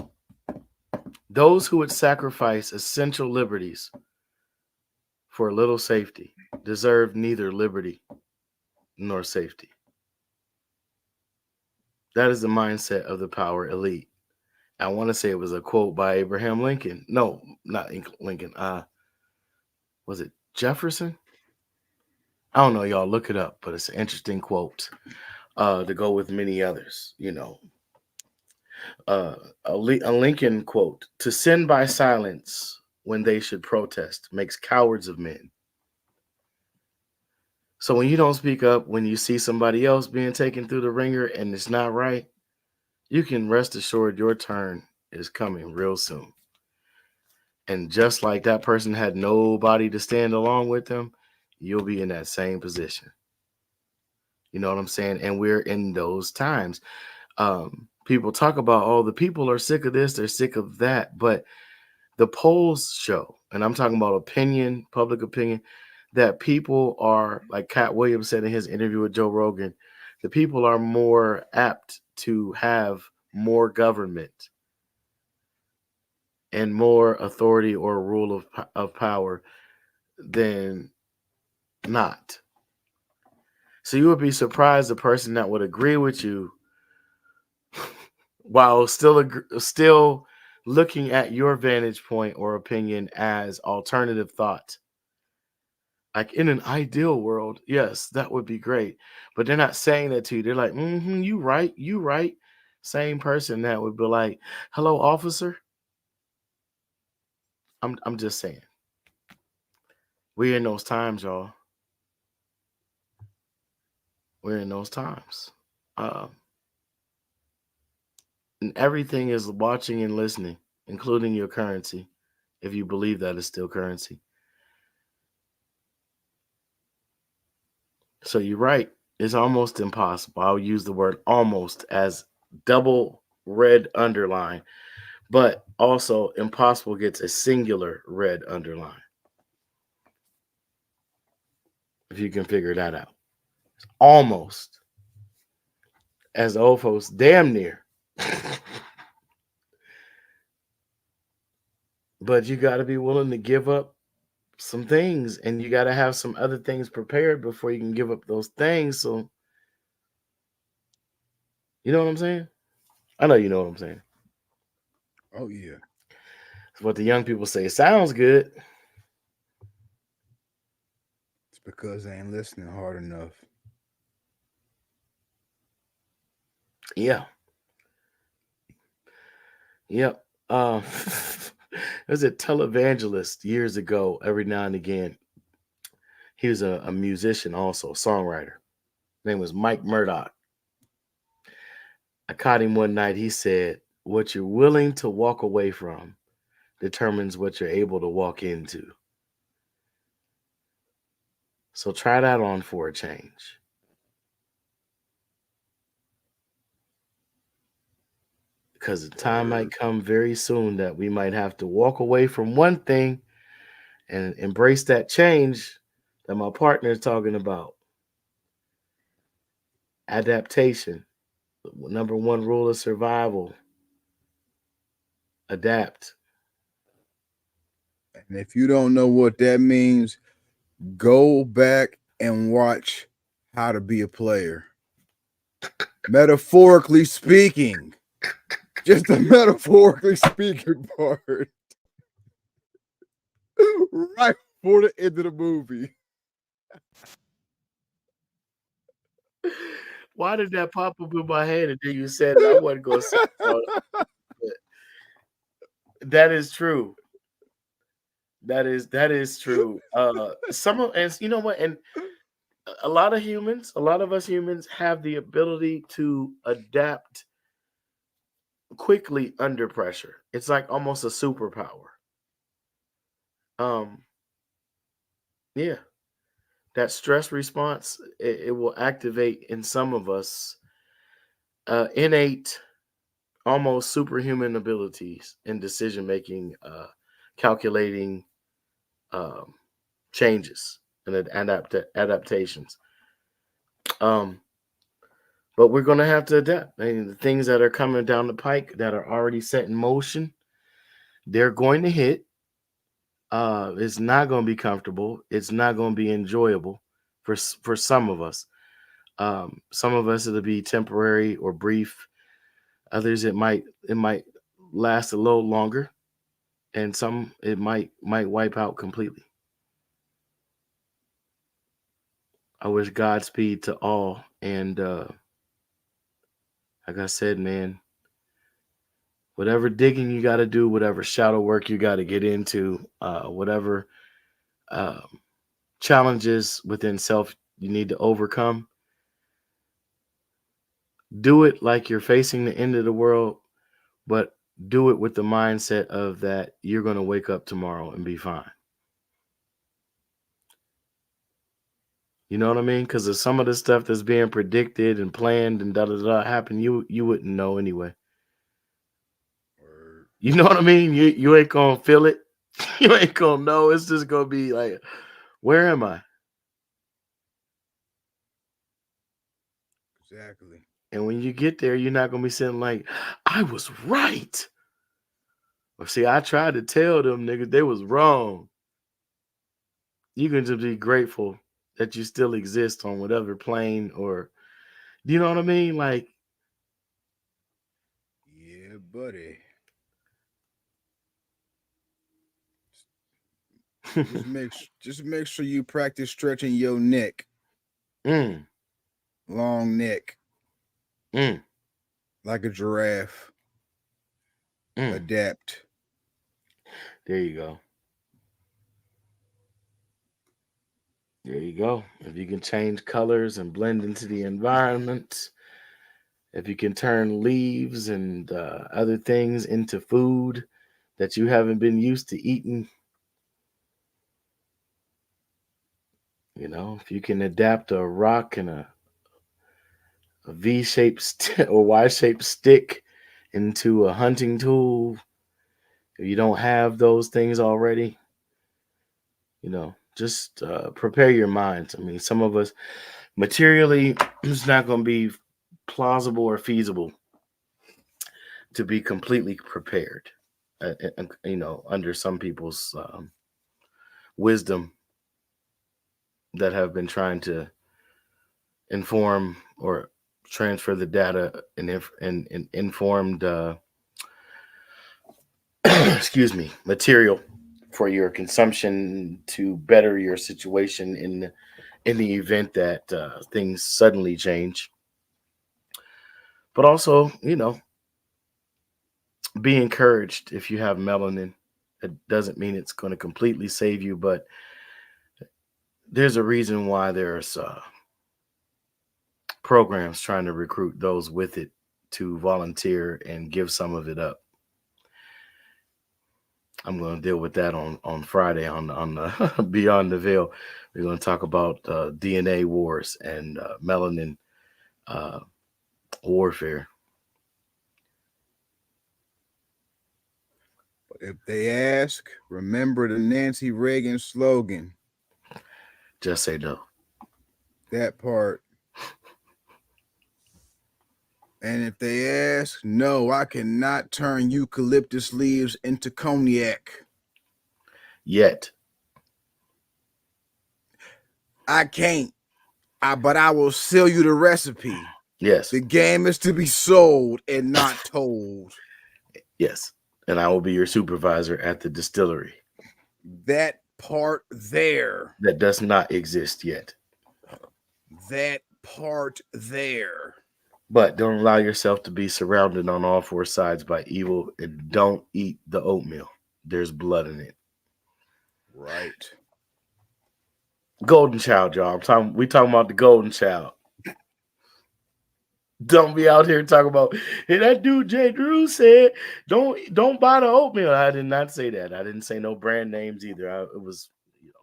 Those who would sacrifice essential liberties for a little safety deserve neither liberty nor safety. That is the mindset of the power elite. I want to say it was a quote by Abraham Lincoln. No, not Lincoln. Was it Jefferson? I don't know, y'all. Look it up, but it's an interesting quote to go with many others. Uh, a Lincoln quote: "To sin by silence when they should protest makes cowards of men." So when you don't speak up, when you see somebody else being taken through the ringer and it's not right, you can rest assured your turn is coming real soon. And just like that person had nobody to stand along with them, you'll be in that same position. You know what I'm saying? And we're in those times. People talk about, oh, the people are sick of this, they're sick of that. But the polls show, and I'm talking about opinion, public opinion, that people are, like Cat Williams said in his interview with Joe Rogan, the people are more apt to have more government and more authority or rule of power than not. So you would be surprised the person that would agree with you while still looking at your vantage point or opinion as alternative thought. Like in an ideal world, yes, that would be great. But they're not saying that to you. They're like, you right, you right. Same person that would be like, hello, officer. I'm just saying. We're in those times, y'all. We're in those times. Um, and everything is watching and listening, including your currency, if you believe that is still currency. So you're right. It's almost impossible. I'll use the word almost as double red underline, but also impossible gets a singular red underline, if you can figure that out. Almost, as the old folks, damn near. But you got to be willing to give up some things and you got to have some other things prepared before you can give up those things. So, you know what I'm saying? I know you know what I'm saying. Oh yeah. It's what the young people say. Sounds good. It's because they ain't listening hard enough. Yeah. Yep. There's a televangelist years ago, every now and again. He was a musician, also, songwriter. Name was Mike Murdoch. I caught him one night. He said, "What you're willing to walk away from determines what you're able to walk into." So try that on for a change. Because the time might Word. come very soon that we might have to walk away from one thing and embrace that change that my partner is talking about. Adaptation. Number one rule of survival. Adapt. And if you don't know what that means, go back and watch How to Be a Player. Metaphorically speaking, just the metaphorically speaking part, right before the end of the movie. Why did that pop up in my head and then you said it? I wasn't going to say it, bro. That is true. That is true. Some of and you know what, and a lot of humans, a lot of us humans have the ability to adapt quickly under pressure. It's like almost a superpower. Um, yeah, that stress response it will activate in some of us innate, almost superhuman abilities in decision making, calculating um, changes and adaptations. Um, but we're going to have to adapt. I mean, the things that are coming down the pike that are already set in motion, they're going to hit. It's not going to be comfortable. It's not going to be enjoyable for some of us. Some of us it'll be temporary or brief. Others it might last a little longer, and some it might wipe out completely. I wish Godspeed to all, and like I said, man, whatever digging you got to do, whatever shadow work you got to get into, whatever um, challenges within self you need to overcome, do it like you're facing the end of the world, but do it with the mindset of that you're going to wake up tomorrow and be fine. You know what I mean? Because of some of the stuff that's being predicted and planned and da da da happen, you wouldn't know anyway. Word. You know what I mean? You ain't gonna feel it. You ain't gonna know. It's just gonna be like, where am I? Exactly. And when you get there, you're not gonna be sitting like, I was right. Or see, I tried to tell them niggas they was wrong. You can just be grateful that you still exist on whatever plane or you know what I mean? Like Yeah, buddy. Just make sure you practice stretching your neck, mm, long neck, mm, like a giraffe. mm. Adapt. There you go. There you go. If you can change colors and blend into the environment, if you can turn leaves and other things into food that you haven't been used to eating, if you can adapt a rock and a V-shaped or Y-shaped stick into a hunting tool, if you don't have those things already, just prepare your minds. I mean, some of us materially, it's not going to be plausible or feasible to be completely prepared. Under some people's wisdom that have been trying to inform or transfer the data and informed, excuse me, material for your consumption to better your situation in the event that things suddenly change. But also, be encouraged if you have melanin. It doesn't mean it's going to completely save you, but there's a reason why there's programs trying to recruit those with it to volunteer and give some of it up. I'm going to deal with that on Friday on the Beyond the Veil. We're going to talk about DNA wars and melanin uh, warfare. If they ask, remember the Nancy Reagan slogan. Just say no. That part. And if they ask, no, I cannot turn eucalyptus leaves into cognac. Yet. I can't. But I will sell you the recipe. Yes. The game is to be sold and not told. Yes. And I will be your supervisor at the distillery. That part there. That does not exist yet. That part there. But don't allow yourself to be surrounded on all four sides by evil, and don't eat the oatmeal. There's blood in it. Right. Golden child, y'all. We talking about the golden child. Don't be out here talking about, hey, that dude Jay.Drewz said, don't buy the oatmeal. I did not say that. I didn't say no brand names either. It was,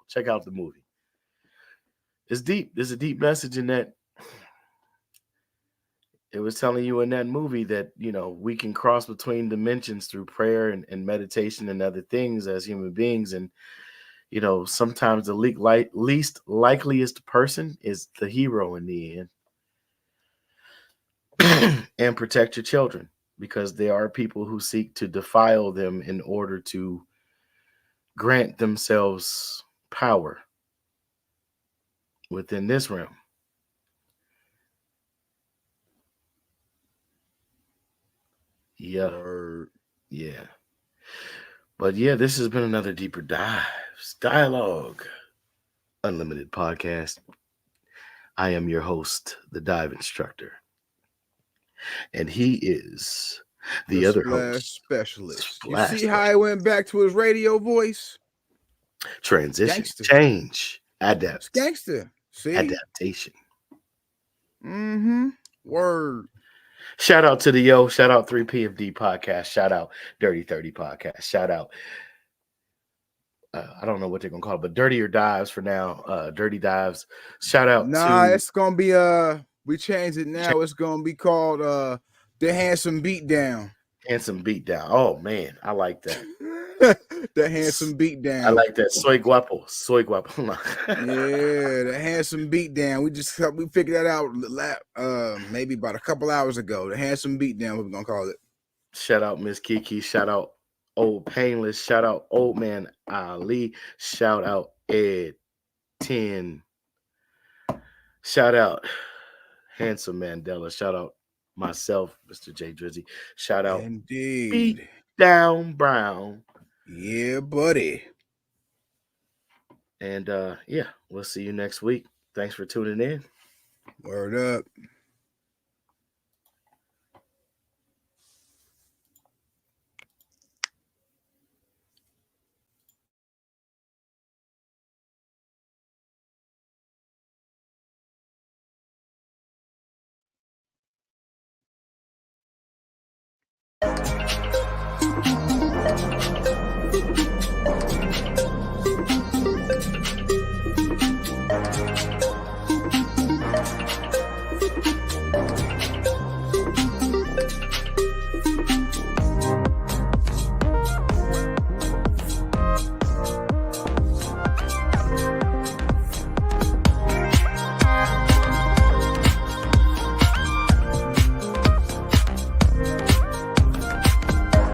check out the movie. It's deep. There's a deep message in that. It was telling you in that movie that, we can cross between dimensions through prayer and meditation and other things as human beings. And, sometimes the least likeliest person is the hero in the end. And protect your children, because there are people who seek to defile them in order to grant themselves power within this realm. Yeah. Yeah. But yeah, this has been another Deeper Dives Dialogue Unlimited podcast. I am your host, the dive instructor. And he is the other host, specialist. You see how I went back to his radio voice? Transition, change, adapt. Gangster. See? Adaptation. Word. Shout out to the shout out 3PFD podcast, shout out Dirty 30 podcast, shout out I don't know what they're gonna call it, but Dirtier Dives for now. Dirty Dives. Shout out to it's gonna be we changed it now. It's gonna be called the Handsome Beatdown. Handsome Beatdown. Oh man, I like that. The Handsome Beatdown. I like that. Soy guapo. Yeah, the Handsome Beatdown. We figured that out maybe about a couple hours ago. The Handsome Beatdown, we're gonna call it. Shout out Miss Kiki. Shout out Old Painless. Shout out Old Man Ali. Shout out Ed 10. Shout out Handsome Mandela. Shout out myself, Mr. Jay.Drewz. Shout out Indeed. Beat Down Brown. Yeah, buddy. And yeah, we'll see you next week. Thanks for tuning in. Word up.